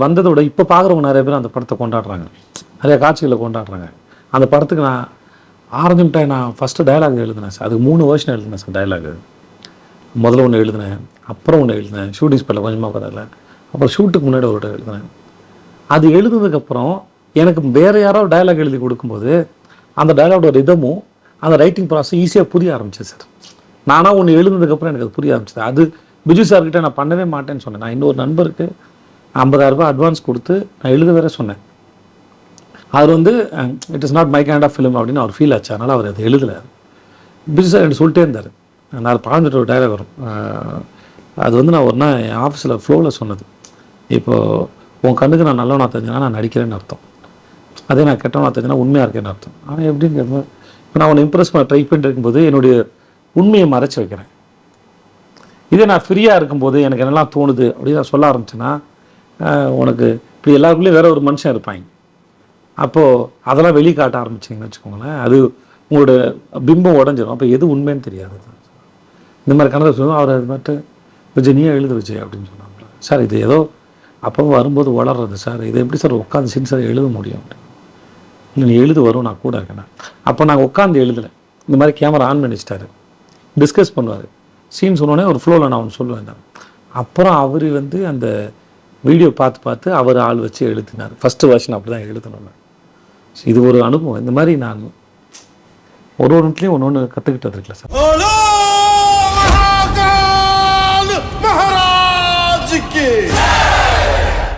வந்ததை விட இப்போ பார்க்குறவங்க நிறைய பேர் அந்த படத்தை கொண்டாடுறாங்க, நிறைய காட்சிகளை கொண்டாடுறாங்க. அந்த படத்துக்கு நான் ஆரம்பிட்டேன். நான் ஃபஸ்ட்டு டைலாக் எழுதினேன் சார். அதுக்கு 3 வருஷம் எழுதினேன் சார் டைலாகு. முதல்ல ஒன்று எழுதினேன், அப்புறம் ஒன்று எழுதினேன், ஷூட்டிங் ஸ்பாட்டில் கொஞ்சமாக பரவாயில்ல, அப்புறம் ஷூட்டுக்கு முன்னாடி ஒரு எழுதினேன். அது எழுதுனதுக்கப்புறம் எனக்கு வேறு யாராவது டைலாக் எழுதி கொடுக்கும்போது அந்த டைலாகோட ரிதமும் அந்த ரைட்டிங் ப்ராசஸ் ஈஸியாக புரிய ஆரம்பிச்சது சார். நானாக ஒன்று எழுதுனதுக்கப்புறம் எனக்கு அது புரிய ஆரம்பிச்சது. அது பிஜு சார்கிட்ட நான் பண்ணவே மாட்டேன்னு சொன்னேன். நான் இன்னொரு நண்பருக்கு 50,000 ரூபாய் அட்வான்ஸ் கொடுத்து நான் எழுத வேற சொன்னேன். அவர் it is not my kind of film அப்படின்னு அவர் ஃபீல் ஆச்சு. அதனால் அவர் அதை எழுதலை. பிஜு சார் எனக்கு சொல்லிட்டே இருந்தார். நான் 15 ஒரு டைலாக் வரும். அது நான் ஒரு நாள் என் ஆஃபீஸில் ஃப்ளோவில் சொன்னது. இப்போது உன் கண்ணுக்கு நான் நல்லவனா தெரிஞ்சேன்னா நான் நடிக்கிறேன்னு அர்த்தம், அதே நான் கெட்டவனா தெரிஞ்சேன்னா உண்மையாக இருக்கேன்னு அர்த்தம். ஆனால் எப்படிங்கிறது இப்போ நான் உன்னை இம்ப்ரெஸ் பண்ண ட்ரை பண்ணிட்டு இருக்கும்போது என்னுடைய உண்மையை மறைச்சி வைக்கிறேன். இதே நான் ஃப்ரீயாக இருக்கும்போது எனக்கு என்னெல்லாம் தோணுது அப்படின்னு நான் சொல்ல ஆரம்பிச்சேன்னா உனக்கு இப்படி எல்லாருக்குள்ளேயும் வேற ஒரு மனுஷன் இருப்பாங்க. அப்போது அதெல்லாம் வெளிக்காட்ட ஆரம்பிச்சிங்கன்னு வச்சுக்கோங்களேன், அது உங்களோட பிம்பம் உடஞ்சிடும். அப்போ எது உண்மைன்னு தெரியாது. இந்த மாதிரி கணக்கு சொல்லுவோம். அவர் அது மட்டும் விஜய் நீயே எழுத விஜய் அப்படின்னு சொன்னாங்க. சார் இது ஏதோ அப்போ வரும்போது வளர்றது சார், இது எப்படி சார் உட்காந்து சின்சார் எழுத முடியும்? இல்லை நீ எழுத வரும், நான் கூட இருக்கேன். அப்போ நாங்கள் உட்காந்து எழுதலை. இந்த மாதிரி கேமரா ஆன் பண்ணி வச்சிட்டாரு, டிஸ்கஸ் பண்ணுவார். சீன் சொன்னோடனே ஒரு ஃப்ளோவில் நான் ஒன்று சொல்லுவேன். அப்புறம் அவர் அந்த வீடியோ பார்த்து அவர் ஆள் வச்சு எழுதினார். ஃபஸ்ட்டு வெர்ஷன் அப்படி தான் எழுதணும். இது ஒரு அனுபவம். இந்த மாதிரி நான் ஒரு ஒன்றுலேயும் ஒன்று கற்றுக்கிட்டது இருக்குல்ல சார். மகாராஜ் கி